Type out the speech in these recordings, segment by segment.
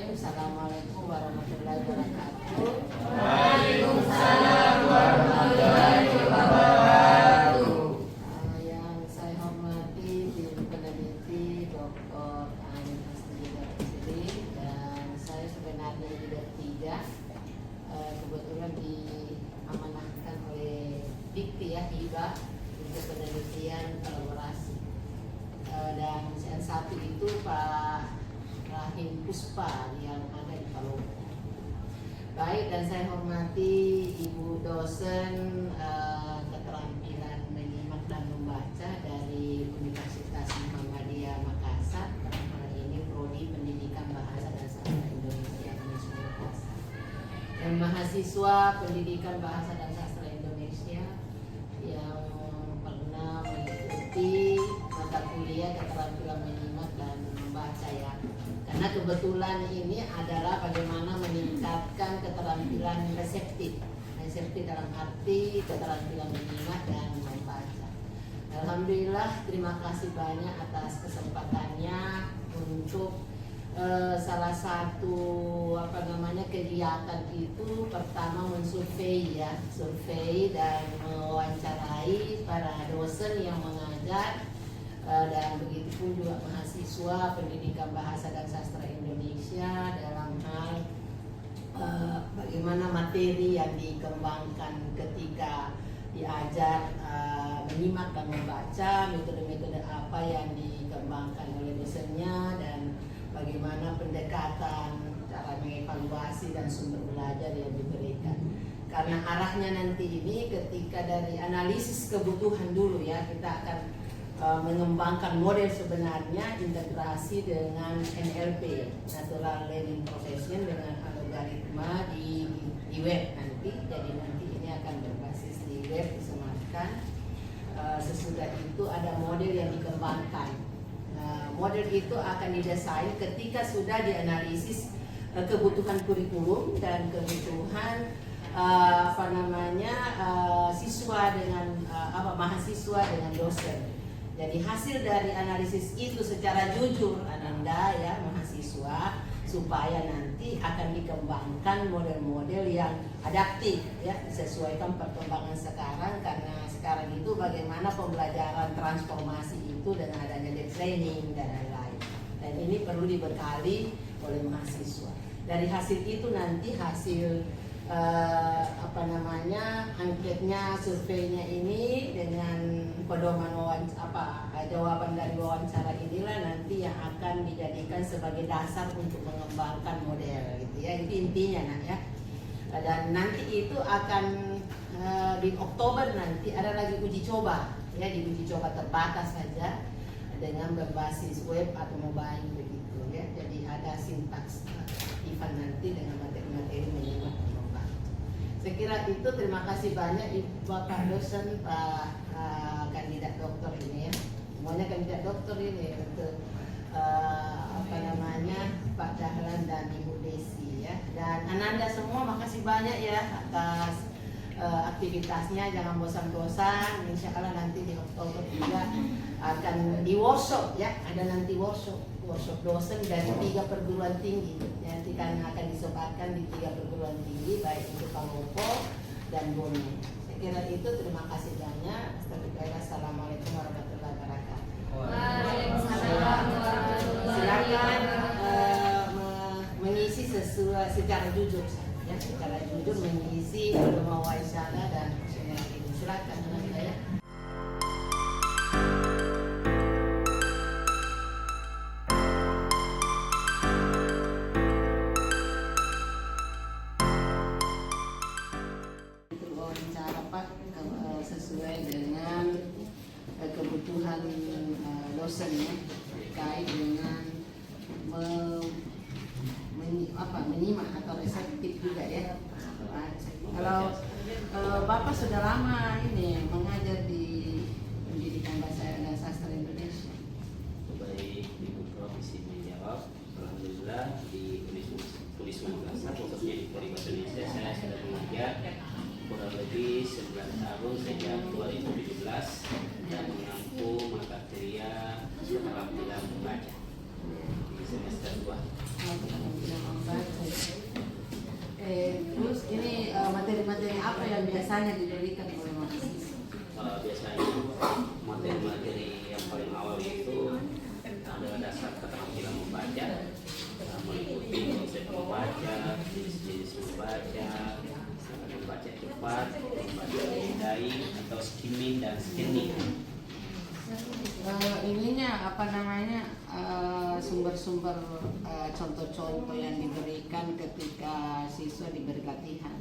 Assalamualaikum warahmatullahi wabarakatuh. Waalaikumsalam warahmatullahi wabarakatuh. Yang saya hormati Tim Peneliti Dr. Ain Hasnudi dan saya sebenarnya leader 3, kebetulan diamanahkan oleh Dikti Hibah untuk penelitian kolaborasi, dan yang satu itu Pak Rahim Puspa yang ada di Palopo. Baik, dan saya hormati Ibu dosen keterampilan menyimak dan membaca dari Universitas Muhammadiyah Makassar, dalam hal ini Prodi Pendidikan Bahasa dan Sastra Indonesia Makassar, dan mahasiswa Pendidikan Bahasa dan Sastra Indonesia yang pernah mengikuti mata kuliah keterampilan menyimak dan membaca ya. Karena kebetulan ini adalah bagaimana meningkatkan keterampilan reseptif dalam arti keterampilan menyimak dan membaca. Alhamdulillah, terima kasih banyak atas kesempatannya untuk salah satu kegiatan itu pertama mensurvei survei dan mewawancarai para dosen yang mengajar, dan begitu pun juga mahasiswa Pendidikan Bahasa dan Sastra Indonesia dalam hal bagaimana materi yang dikembangkan ketika diajar menyimak dan membaca, metode-metode apa yang dikembangkan oleh dosennya, dan bagaimana pendekatan cara mengevaluasi dan sumber belajar yang diberikan. Karena arahnya nanti ini ketika dari analisis kebutuhan dulu ya, kita akan mengembangkan model sebenarnya integrasi dengan NLP, Natural Learning Profession, dengan algoritma di web nanti. Jadi nanti ini akan berbasis di web, disematkan. Sesudah itu ada model yang dikembangkan. Model itu akan didesain ketika sudah dianalisis kebutuhan kurikulum dan kebutuhan siswa dengan mahasiswa dengan dosen. Jadi hasil dari analisis itu secara jujur Ananda ya mahasiswa, supaya nanti akan dikembangkan model-model yang adaptif ya, disesuaikan perkembangan sekarang. Karena sekarang itu bagaimana pembelajaran transformasi itu dengan adanya deep learning dan lain-lain, dan ini perlu dibekali oleh mahasiswa. Dari hasil itu nanti hasil anketnya, surveinya ini dengan pedoman jawaban dari wawancara inilah nanti yang akan dijadikan sebagai dasar untuk mengembangkan model gitu ya. Itu intinya nak ya. Dan nanti itu akan di Oktober nanti ada lagi uji coba ya, di uji coba terbatas saja dengan berbasis web atau mobile begitu ya. Jadi ada sintaks aktifan nanti dengan materi-materi menyimak. Saya kira itu. Terima kasih banyak Ibu Bapak dosen, Pak kandidat doktor ini ya. Semuanya kandidat doktor ini untuk Pak Dahlan dan Ibu Desi ya. Dan Ananda semua makasih banyak ya atas aktivitasnya. Jangan bosan-bosan. Insya Allah nanti di Oktober juga akan di workshop ya. Ada nanti workshop dosen dari 3 perguruan tinggi. Nanti kan akan disebarkan di 3 perguruan tinggi, baik untuk Palopo dan Bone. Saya kira itu. Terima kasih banyak. Assalamualaikum warahmatullahi wabarakatuh. Waalaikumsalam warahmatullahi Silakan wabarakatuh. mengisi secara jujur ya, secara jujur mengisi wawancara dan semua itu. Silakan anak saya. Wawancara Pak sesuai dengan kebutuhan dosen ya, terkait dengan menyimak atau reseptif juga ya. Kalau Bapak sudah lama ini mengajar di Pendidikan Bahasa dan Sastra Indonesia. Baik, Ibu Prof isi menjawab. Alhamdulillah di Unisma Makassar, khususnya di Prodi Bahasa Indonesia, saya sudah mengajar kurang lebih 11 tahun sejak 2017 dan mengampu materia keterampilan membaca di semester 2. biasanya diberikan oleh mahasiswa? Biasanya materi-materi yang paling awal itu adalah dasar keterampilan membaca, meliputi konsep membaca, jenis-jenis membaca, membaca cepat, membaca menandai atau skimming dan scanning. Ininya apa namanya, sumber-sumber contoh-contoh yang diberikan ketika siswa diberi latihan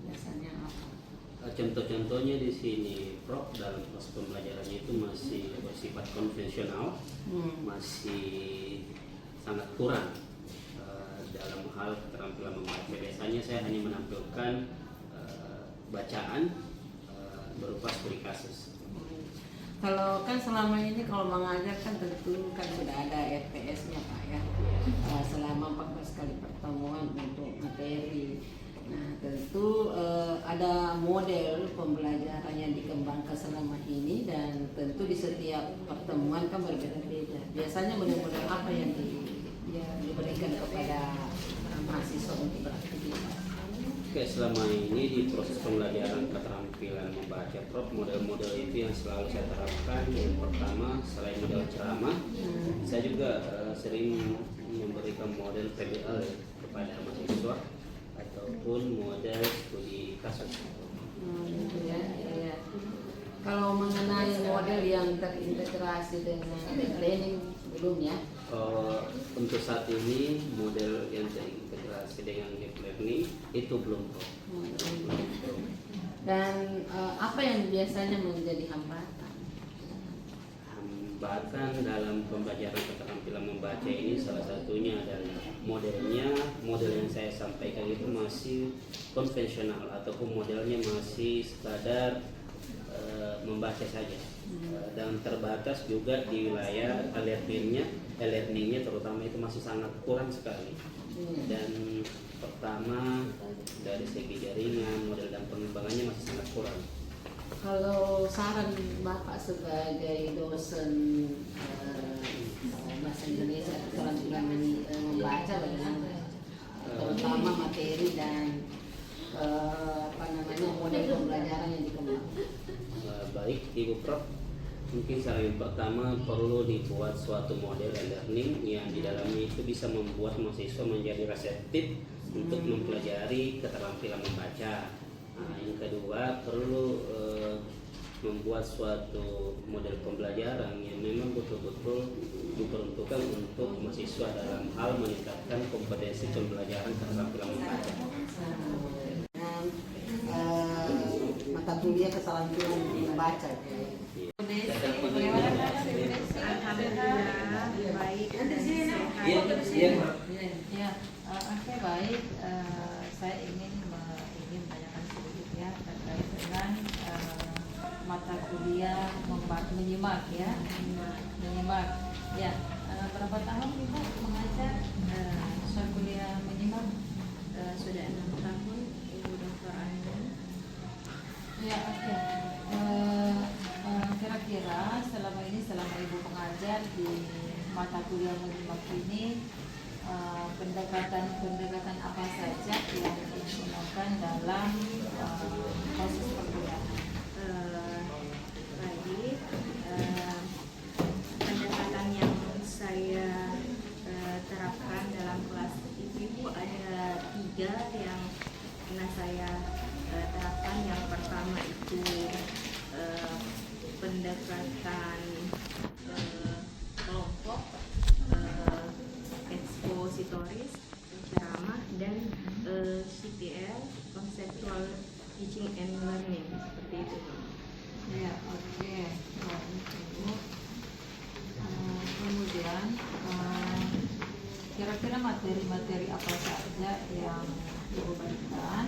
biasanya apa? Contoh-contohnya di sini, Prof, dalam proses pembelajarannya itu masih bersifat konvensional, masih sangat kurang dalam hal keterampilan membaca. Biasanya saya hanya menampilkan bacaan berupa studi kasus. Kalau kan selama ini kalau mengajar kan tentu kan sudah ada RTS-nya Pak ya, selama 14 kali pertemuan untuk materi. Nah tentu ada model pembelajaran yang dikembangkan selama ini dan tentu di setiap pertemuan kan berbeda-beda. Biasanya model-model apa yang diberikan kepada mahasiswa untuk beraktivitas? Oke, selama ini di proses pembelajaran keterampilan membaca, Prof, model-model itu yang selalu saya terapkan. Yang pertama, selain model ceramah, saya juga sering memberikan model PBL kepada mahasiswa ataupun model studi kasus. Ya. Kalau mengenai model yang terintegrasi dengan planning belum ya? Untuk saat ini model yang terintegrasi dengan deep learning itu belum. Dan apa yang biasanya menjadi hambatan? Hambatan dalam pembelajaran keterampilan membaca ini salah satunya adalah model yang saya sampaikan itu masih konvensional ataupun modelnya masih sekadar membaca saja. Dan terbatas juga di wilayah e-learningnya terutama itu masih sangat kurang sekali. Dan pertama dari segi jaringan, model dan pengembangannya masih sangat kurang. Kalau saran Bapak sebagai dosen bahasa Indonesia keterampilan membaca bagaimana? Terutama materi dan model pembelajaran yang dikembangkan. Baik Ibu Prof, mungkin saran yang pertama perlu dibuat suatu model e-learning yang di dalamnya itu bisa membuat mahasiswa menjadi reseptif untuk mempelajari keterampilan membaca. Yang kedua perlu membuat suatu model pembelajaran yang memang betul-betul diperuntukkan untuk mahasiswa dalam hal meningkatkan kompetensi pembelajaran keterampilan membaca. Mata kuliah keterampilan membaca. Alhamdulillah baik dan sehat. Oke, baik. Saya ingin menanyakan sedikit ya terkait dengan mata kuliah menyimak ya. Menyimak. Ya, berapa tahun Ibu mengajar soal kuliah menyimak? Sudah 6 tahun Ibu Dr. Ainun. Ya, oke. Kira-kira selama Ibu mengajar di mata kuliah menyimak ini, pendekatan apa saja yang digunakan dalam proses perkuliahan? Baik, pendekatan yang saya terapkan dalam kelas itu ada 3 yang pernah saya terapkan. Yang pertama itu pendekatan kelompok, ekspositoris, ceramah, dan CPL, conceptual teaching and learning, seperti itu. Ya, oke. Kemudian kira-kira materi-materi apa saja yang Ibu berikan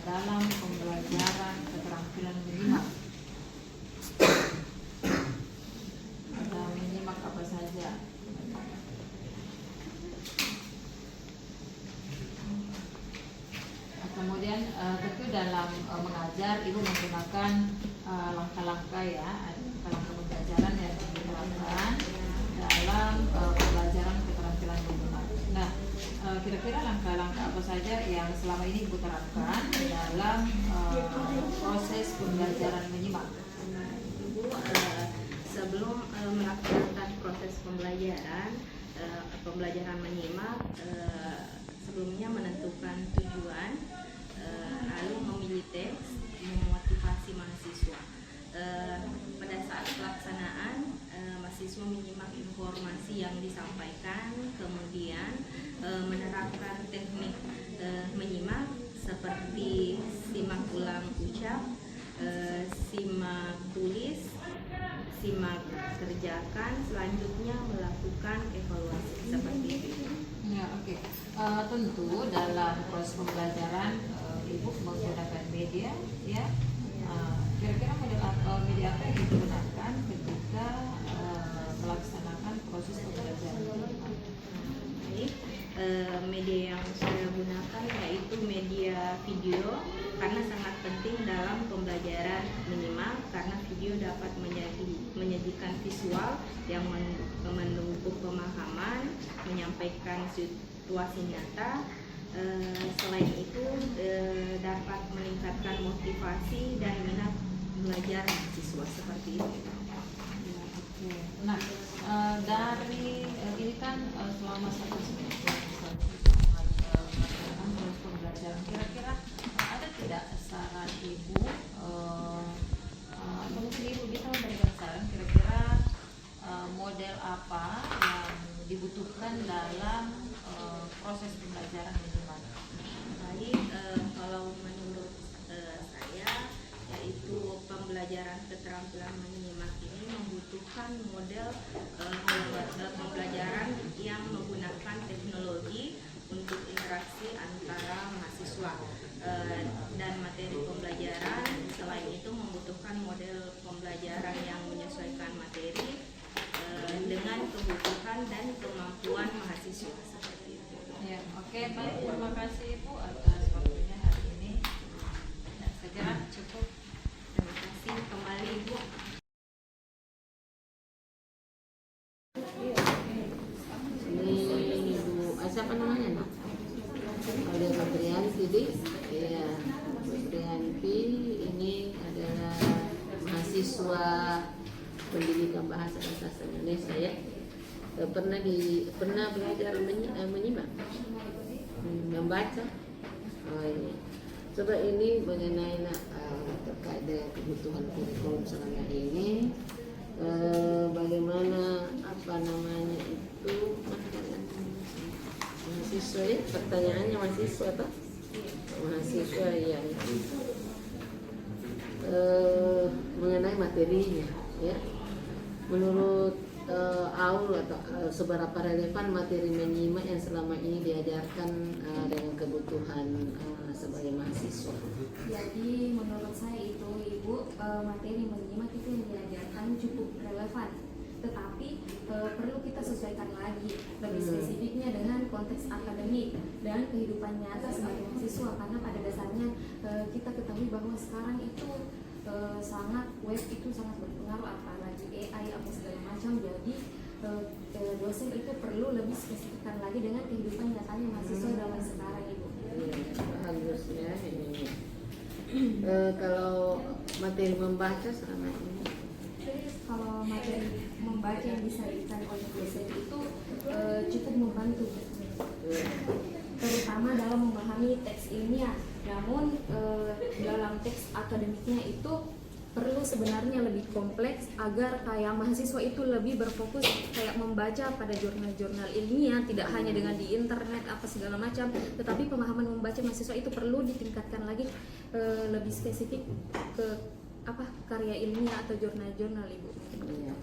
dalam pembelajaran keterampilan menyimak? Ada menyimak apa saja? Kemudian tentu dalam mengajar Ibu menggunakan langkah-langkah ya, langkah pembelajaran yang diterapkan dalam pembelajaran keterampilan menyimak. Nah, kira-kira langkah-langkah apa apa saja yang selama ini Ibu terapkan dalam proses pembelajaran menyimak? Ibu sebelum melaksanakan proses pembelajaran menyimak, sebelumnya menentukan tujuan, lalu memilih teks, memotivasi mahasiswa. Pada saat pelaksanaan, mahasiswa menyimak informasi yang disampaikan, kemudian menerapkan teknik menyimak seperti simak ulang ucap, simak tulis, simak kerjakan, selanjutnya melakukan evaluasi seperti itu. Ya, oke. Tentu dalam proses pembelajaran Ibu menggunakan media, ya. Kira-kira media apa yang digunakan ketika melaksanakan proses pembelajaran? Baik, media yang saya gunakan yaitu media video karena sangat penting dalam pembelajaran menyimak, karena video dapat menyajikan visual yang mendukung pemahaman, menyampaikan situasi nyata. Selain itu dapat meningkatkan motivasi dan minat belajar siswa seperti itu. Ya, oke. Nah, dari ini kan selama 1 semester melaksanakan proses pembelajaran, kira-kira ada tidak saran Ibu atau mungkin Ibu bisa memberikan saran kira-kira model apa yang dibutuhkan dalam proses pembelajaran menyimak? Baik, kalau menurut saya, yaitu pembelajaran keterampilan menyimak ini membutuhkan model pembelajaran yang menggunakan teknologi untuk interaksi antara mahasiswa, dan materi pembelajaran. Selain itu membutuhkan model pembelajaran yang menyesuaikan materi dengan kebutuhan dan kemampuan mahasiswa seperti itu. Ya, oke, baik. Terima kasih Ibu atas waktunya hari ini. Ya, saya kira cukup. Terima kasih kembali Ibu. Ini Ibu siapa namanya, Nak? Ada Febrianti, ya. Febrianti ini adalah mahasiswa pendidikan bahasa dan sastra Indonesia, ya. Pernah belajar menyimak, membaca. Oh, iya. Coba ini mengenai terkait dengan kebutuhan kurikulum selama ini, bagaimana itu mahasiswa, ya, pertanyaannya mahasiswa toh? Mahasiswa yang mengenai materinya, ya. Menurut Aul atau seberapa relevan materi menyimak yang selama ini diajarkan dengan kebutuhan sebagai mahasiswa? Jadi menurut saya itu Ibu, materi menyimak itu yang diajarkan cukup relevan, tetapi perlu kita sesuaikan lagi lebih spesifiknya dengan konteks akademik dan kehidupan nyata sebagai mahasiswa, karena pada dasarnya kita ketahui bahwa sekarang itu web itu sangat berpengaruh, apalagi AI apa segala macam. Jadi dosen itu perlu lebih spesifikkan lagi dengan kehidupan nyatanya mahasiswa zaman sekarang, Ibu. Bagus, ya ini. Kalau materi membaca selama ini, kalau materi membaca yang disajikan oleh dosen itu cukup membantu, terutama dalam memahami teks ilmiah. Namun dalam teks akademiknya itu perlu sebenarnya lebih kompleks agar kayak mahasiswa itu lebih berfokus kayak membaca pada jurnal-jurnal ilmiah, tidak hanya dengan di internet apa segala macam, tetapi pemahaman membaca mahasiswa itu perlu ditingkatkan lagi, lebih spesifik ke karya ilmiah atau jurnal-jurnal, Ibu. ya.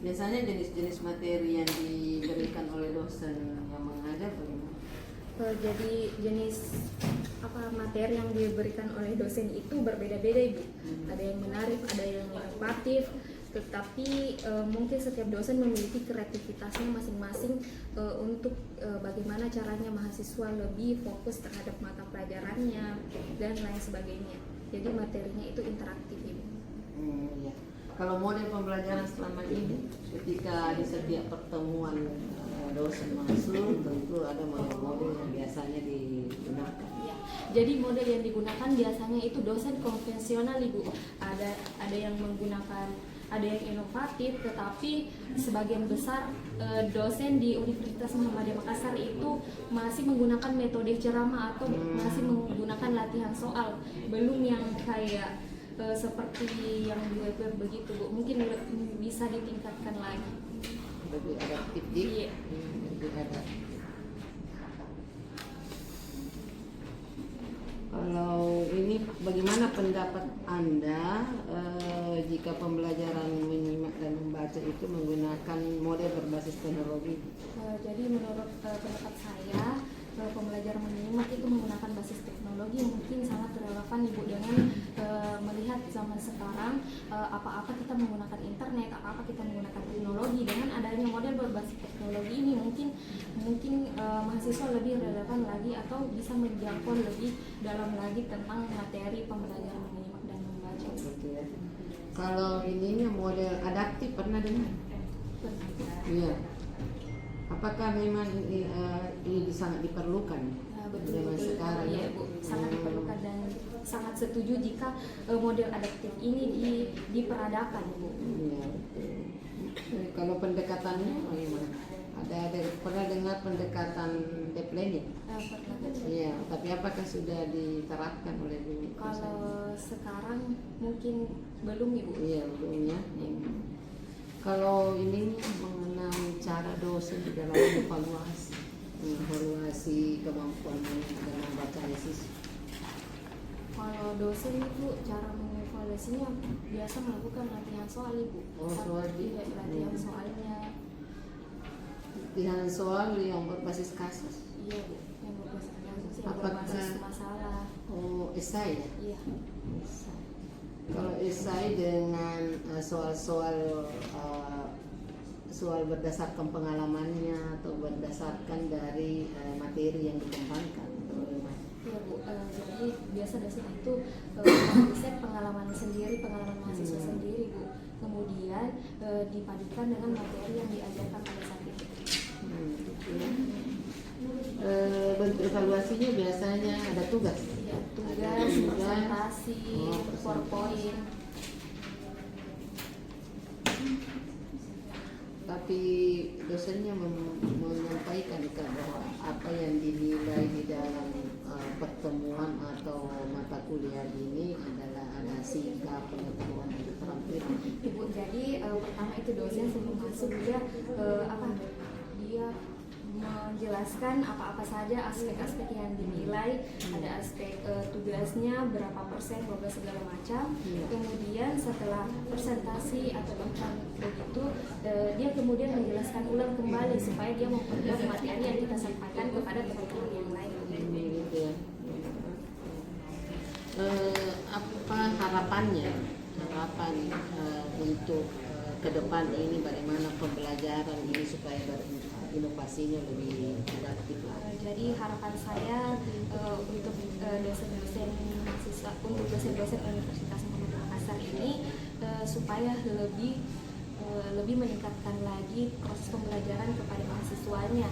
Biasanya jenis-jenis materi yang diberikan oleh dosen yang mengajar bagaimana? Jadi jenis materi yang diberikan oleh dosen itu berbeda-beda, Ibu. Ada yang menarik, ada yang inovatif, tetapi mungkin setiap dosen memiliki kreativitasnya masing-masing untuk bagaimana caranya mahasiswa lebih fokus terhadap mata pelajarannya dan lain sebagainya. Jadi materinya itu interaktif, Ibu. Ya. Kalau model pembelajaran selama ini, ketika di setiap pertemuan dosen masuk, tentu ada model-model yang biasanya digunakan. Ya, jadi model yang digunakan biasanya itu dosen konvensional Ibu. Ada yang menggunakan, ada yang inovatif, tetapi sebagian besar dosen di Universitas Muhammadiyah Makassar itu masih menggunakan metode ceramah atau masih menggunakan latihan soal, belum yang kayak seperti yang di web begitu Bu. Mungkin bisa ditingkatkan lagi. Lebih adaptif Iya. lebih adaptif. Kalau ini bagaimana pendapat Anda jika pembelajaran menyimak dan membaca itu menggunakan model berbasis teknologi? Jadi menurut pendapat saya, pembelajaran menyimak itu menggunakan basis teknologi mungkin sangat relevan Ibu dengan melihat zaman sekarang, apa-apa kita menggunakan internet, apa-apa kita menggunakan teknologi. Dengan adanya model berbasis teknologi ini mungkin mahasiswa lebih relevan lagi atau bisa menjangkau lebih dalam lagi tentang materi pembelajaran menyimak dan membaca. Gitu ya. Kalau ininya model adaptif pernah dengar? Iya. Apakah memang ini sangat diperlukan zaman sekarang? Iya Bu, sangat diperlukan dan sangat setuju jika model adaptif ini diperadakan Bu. Iya. Kalau pendekatannya bagaimana? Ada pernah dengar pendekatan deep learning? Pernah. Iya, tapi apakah sudah diterapkan oleh dosen? Kalau sekarang mungkin belum Ibu. Iya, belum ya. Kalau ini mengenai cara dosen di dalam evaluasi kemampuan dalam membaca siswa. Kalau dosen itu cara mengevaluasinya biasa melakukan latihan soal Ibu. Oh, soal Iya, latihan soalnya. Latihan soal yang berbasis kasus. Iya Bu, yang berbasis kasus, yang Apakah- berbasis masalah. Oh, esai ya? Iya. Kalau esai dengan soal-soal soal berdasarkan pengalamannya atau berdasarkan dari materi yang dikembangkan atau bagaimana? Iya Bu, jadi biasa dosen itu mengriset pengalaman sendiri, pengalaman mahasiswa sendiri Bu. Kemudian dipadukan dengan materi yang diajarkan pada saat itu. Gitu ya. Bentuk evaluasinya biasanya ada tugas. Iya, tugas, Tugas. presentasi, Oh, presentasi. PowerPoint. Tapi dosennya menyampaikan bahwa apa yang dinilai di dalam pertemuan atau mata kuliah ini adalah ada sikap, pengetahuan, dan keterampilan. Ibu, jadi pertama itu dosen sebelum masuk dia dia menjelaskan apa-apa saja aspek-aspek yang dinilai, ada aspek tugasnya berapa persen, berapa segala macam. Kemudian setelah presentasi atau bahkan begitu, dia kemudian menjelaskan ulang kembali supaya dia memperjelas materi yang kita sampaikan kepada teman-teman yang lain. Gitu ya. Apa harapan untuk ke depan ini, bagaimana pembelajaran ini supaya inovasinya lebih produktif lah. Jadi harapan saya untuk dosen-dosen mahasiswa, untuk dosen-dosen Universitas Muhammadiyah Makassar ini supaya lebih meningkatkan lagi proses pembelajaran kepada mahasiswanya.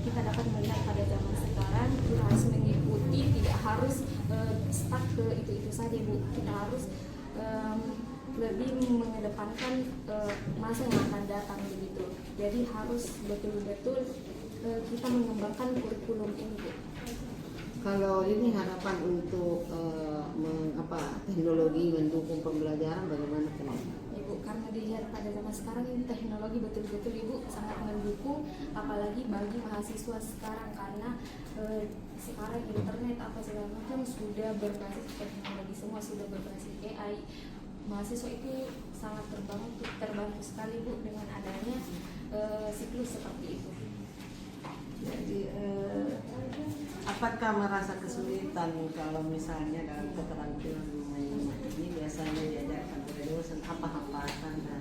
Kita dapat melihat pada zaman sekarang kita harus mengikuti, tidak harus stuck ke itu saja Bu. Kita harus lebih mengedepankan masa yang akan datang begitu. Jadi harus betul-betul kita mengembangkan kurikulum ini Bu. Kalau ini harapan untuk teknologi mendukung pembelajaran, bagaimana kenapa? Ibu, karena dilihat pada zaman sekarang ini teknologi betul-betul Ibu sangat mendukung, apalagi bagi mahasiswa sekarang karena sekarang internet apa segala macam sudah berbasis teknologi, semua sudah berbasis AI. Mahasiswa itu sangat terbantu sekali Bu dengan adanya siklus seperti itu. Jadi apakah merasa kesulitan kalau misalnya dalam keterampilan menyimak ini biasanya diajarkan oleh dosen apa hambatan dan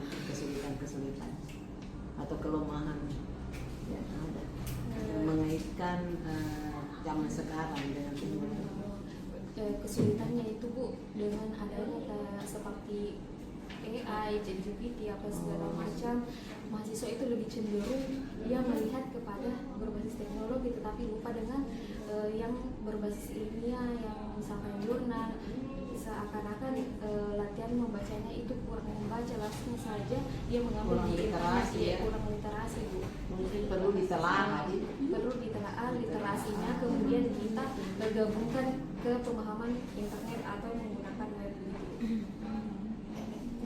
kesulitan atau kelemahan yang ada mengaitkan zaman sekarang dengan teknologi? Kesulitannya itu Bu dengan adanya seperti AI, ChatGPT, apa segala macam, mahasiswa itu lebih cenderung dia melihat kepada berbasis teknologi, tetapi lupa dengan yang berbasis ilmiah, yang misalkan jurnal. Seakan-akan latihan membacanya itu kurang membaca, langsung saja dia mengambil Kurang di literasi, internet, ya. kurang literasi, Bu. Mungkin perlu ditelaah lagi. Perlu ditelaah literasinya, kemudian kita gabungkan ke pemahaman internet atau menggunakan web.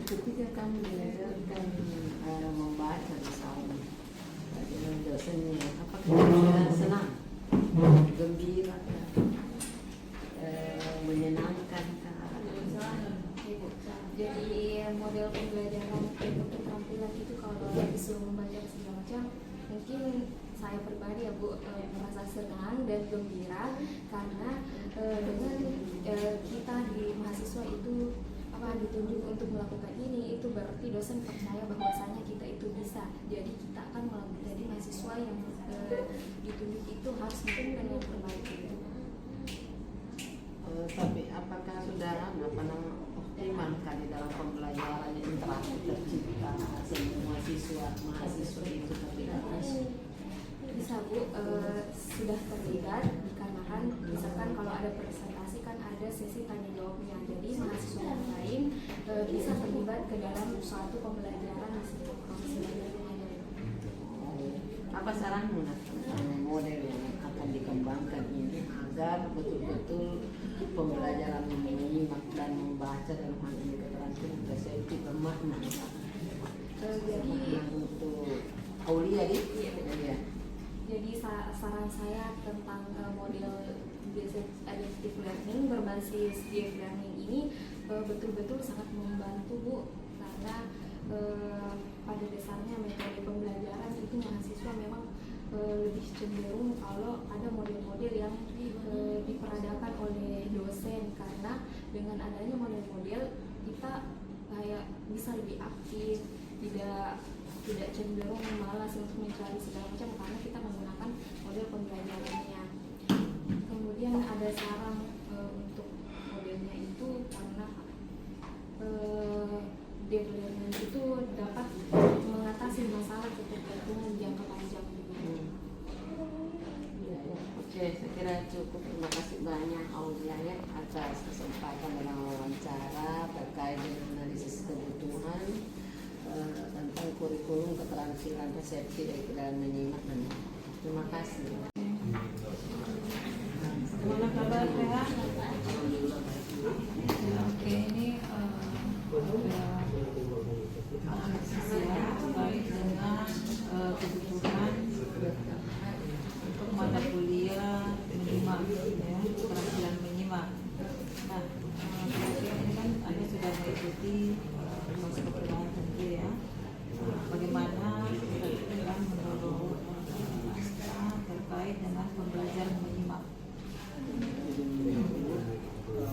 Ketika kamu diajarkan membaca misalnya dengan dosennya, apakah kamu senang, gembira, menyenangkan? Jadi model pembelajaran untuk keterampilan itu kalau disuruh membaca segala macam, mungkin saya pribadi ya Bu merasa senang dan gembira karena dengan kita di mahasiswa itu ditunjuk untuk melakukan ini, itu berarti dosen percaya bahwasanya kita itu bisa. Jadi kita akan menjadi mahasiswa yang ditunjuk itu harus melakukan yang terbaik itu. Tapi apakah saudara optimalkan di dalam pembelajaran interaksi tercipta semua mahasiswa itu terlibat? Bisa Bu, sudah terlibat dikarenakan misalkan kalau ada presentasi kan ada sesi tanya jawabnya, jadi mahasiswa yang lain bisa terlibat ke dalam suatu pembelajaran meskipun proses belajarnya. Apa saranmu tentang model yang akan dikembangkan ini agar betul-betul pembelajaran menyimak dan membaca dalam hal ini keterampilan reseptif bermakna? Jadi untuk Aulia ya. Jadi saran saya tentang model adaptive learning berbasis deep learning ini betul-betul sangat membantu Bu, karena pada dasarnya metode pembelajaran itu mahasiswa memang lebih cenderung kalau ada model-model yang diperadakan oleh dosen, karena dengan adanya model-model kita kayak bisa lebih aktif, tidak cenderung malas untuk mencari segala macam karena kita menggunakan model pembelajarannya. Kemudian ada saran untuk modelnya itu karena deep learning itu dapat mengatasi masalah ketergantungan jangka panjang. Oke, saya kira cukup. Terima kasih banyak Aulia ya atas kesempatan dalam wawancara terkait dengan analisis kebutuhan tentang kurikulum keterampilan resepsi dalam menyimak dan terima kasih. Gimana kabar sehat? Oke, ini analisis ya terkait dengan kebutuhan untuk mata kuliah menyimak ya, keterampilan menyimak. Nah, kira-kira ini kan Anda sudah mengikuti proses perkuliahan tentu ya. Bagaimana kira-kira menurut Asta terkait dengan pembelajaran menyimak?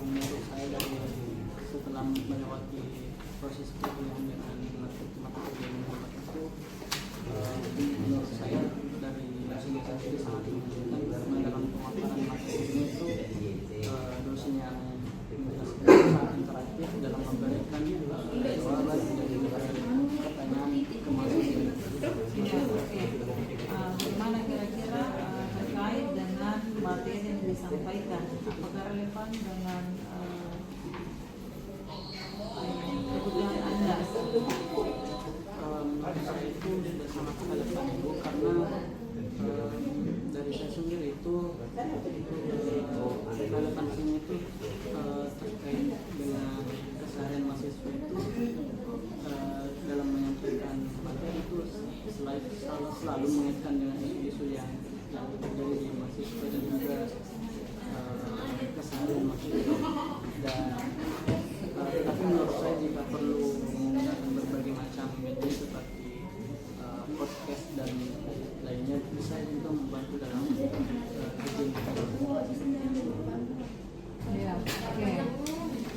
Menurut saya setelah melewati proses perkuliahan dengan mata kuliah menyimak itu, menurut saya dari dosennya sendiri sangat menunjukkan karena dalam pemaparan materi itu dosen yang sangat interaktif dalam memberikan jawaban dari pertanyaan ke mahasiswa. Bagaimana kira-kira terkait dengan materi yang disampaikan, apakah relevan dengan kebutuhan Anda? Menurut saya itu sudah sangat relevan Bu, karena dari saya sendiri itu relevansinya itu terkait dengan keseharian mahasiswa itu dalam menyampaikan materi itu selalu mengaitkan dengan isu-isu yang terjadi di mahasiswa dan juga keseharian mahasiswa. Dan tapi menurut saya jika perlu menggunakan berbagai macam media seperti podcast dan lainnya bisa juga membantu dalam kajian kita. Ya, oke.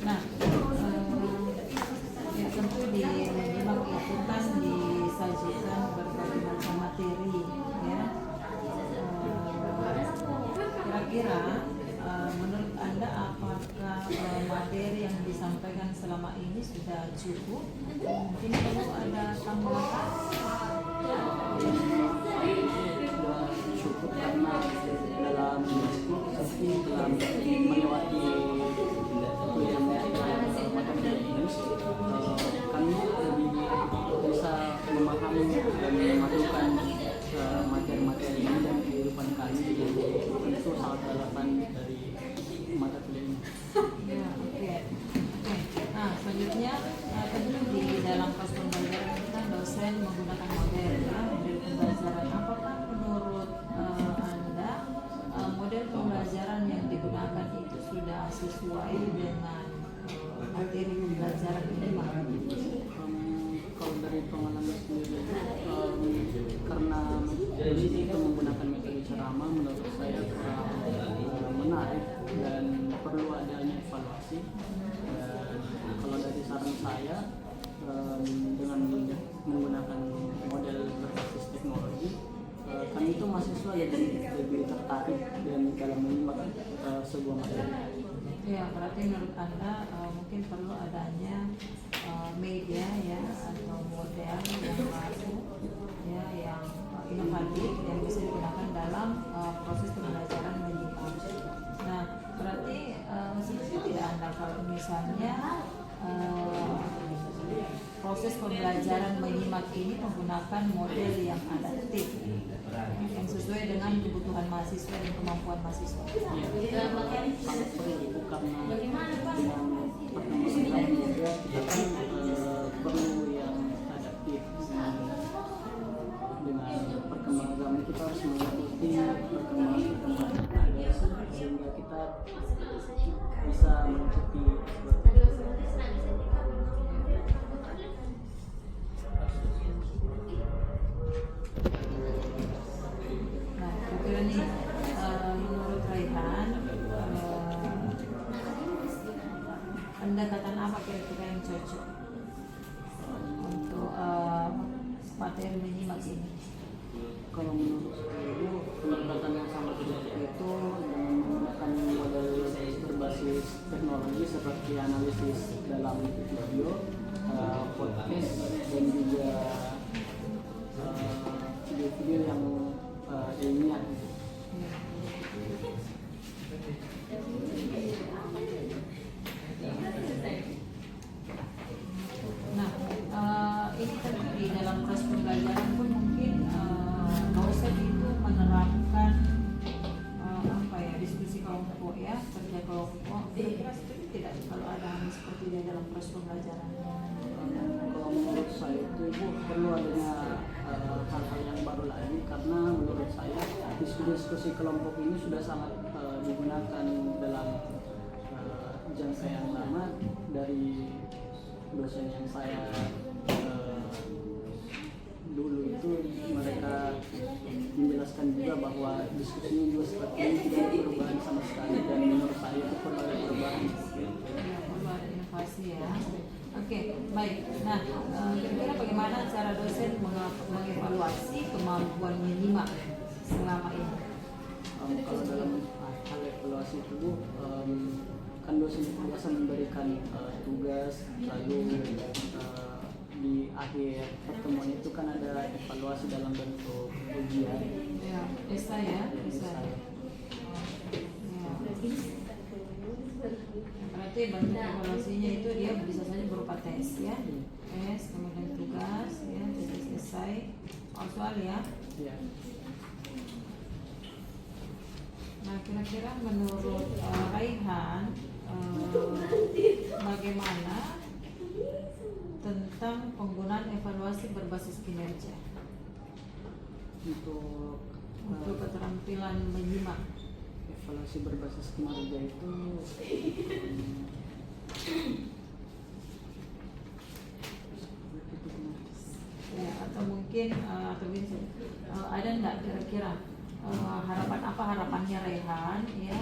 Nah, ya tentu di menyimak itu kan disajikan berbagai macam materi, ya. Kira-kira menurut Anda apakah materi yang disampaikan selama ini sudah cukup? Mungkin perlu ada tambahan? Sudah cukup karena dalam seperti dalam melewati kuliah materi ini kami lebih bisa memahami dan memasukkan materi-materi ini dan kehidupan kami yang tentu sangat relevan dari mata kuliah ini. Ya, oke. Nah, selanjutnya tentu di dalam kelas pembelajaran kita dosen menggunakan model ya, model pembelajaran. Apakah menurut Anda model pembelajaran yang digunakan itu sudah sesuai dengan materi pembelajaran ini? Kalau dari pengalaman sendiri karena itu menggunakan metode ceramah, menurut saya kurang menarik dan perlu adanya evaluasi. Dan kalau dari saran saya dengan menggunakan model berbasis teknologi, kami itu mahasiswa lebih tertarik dan dalam menyimak sebuah materi. Ya, berarti menurut Anda mungkin perlu adanya media ya atau model yang baru ya yang inovatif yang bisa digunakan dalam proses pembelajaran menyimak. Nah, berarti setuju tidak Anda kalau misalnya proses pembelajaran menyimak ini menggunakan model yang adaptif yang sesuai dengan kebutuhan mahasiswa dan kemampuan mahasiswa? Sangat perlu karena dengan perkembangan zaman juga kita kan perlu yang adaptif dengan perkembangan zaman kita harus mengikuti perkembangan yang ada sehingga kita bisa mengikuti. Nah, kira-kira nih menurut Raihan pendekatan apa kira-kira yang cocok untuk materi menyimak ini? Kalau menurut saya pendekatan yang sangat cocok itu dengan menggunakan model berbasis teknologi seperti analisis dalam video, podcast dan juga video-video yang ilmiah. Nah, ini tentu di dalam proses pembelajaran pun mungkin dosen itu menerapkan apa ya, diskusi kelompok ya, kerja kelompok. Kira-kira setuju tidak kalau ada hal seperti ini dalam proses pembelajaran? Kalau menurut saya itu perlu adanya hal-hal yang baru lagi karena menurut saya diskusi kelompok ini sudah sangat digunakan dalam jangka yang lama dari dosen yang saya dulu itu. Mereka menjelaskan juga bahwa diskusinya juga seperti ini tidak ada perubahan sama sekali dan menurut saya itu perlu ada perubahan. Ya, perlu ada inovasi ya. Oke, baik. Nah, kira-kira bagaimana cara dosen mengevaluasi kemampuan menyimak selama ini? Kalau dalam hal evaluasi itu kan dosen biasa memberikan tugas, lalu di akhir pertemuan itu kan ada evaluasi dalam bentuk ujian. Ya, esai ya, esai. Esai. Ya. Berarti bentuk evaluasinya itu dia bisa saja berupa tes ya, tes kemudian tugas ya, tes esai, soal ya. Ya. Nah, kira-kira menurut Raihan bagaimana tentang penggunaan evaluasi berbasis kinerja untuk keterampilan menyimak? Evaluasi berbasis kinerja itu ya, atau mungkin atau bisa ada enggak kira-kira harapannya Raihan ya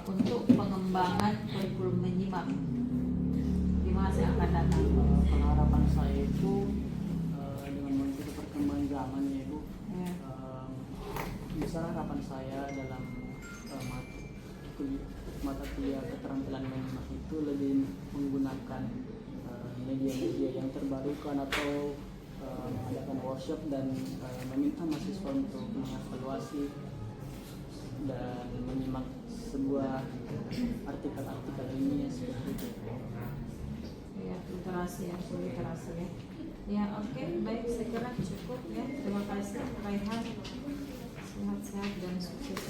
untuk pengembangan kurikulum menyimak di masa yang akan datang? Harapan saya itu dengan mengikuti perkembangan zaman ya Bu, Ya. besar harapan saya dalam mata tapi ya keterampilan menyimak itu lebih menggunakan media-media yang terbarukan atau mengadakan workshop dan meminta mahasiswa untuk mengevaluasi dan menyimak sebuah artikel-artikel ini seperti itu. Ya, literasi ya, literasi ya. Ya, oke, baik, saya kira cukup ya. Terima kasih Raihan. Sehat-sehat dan sukses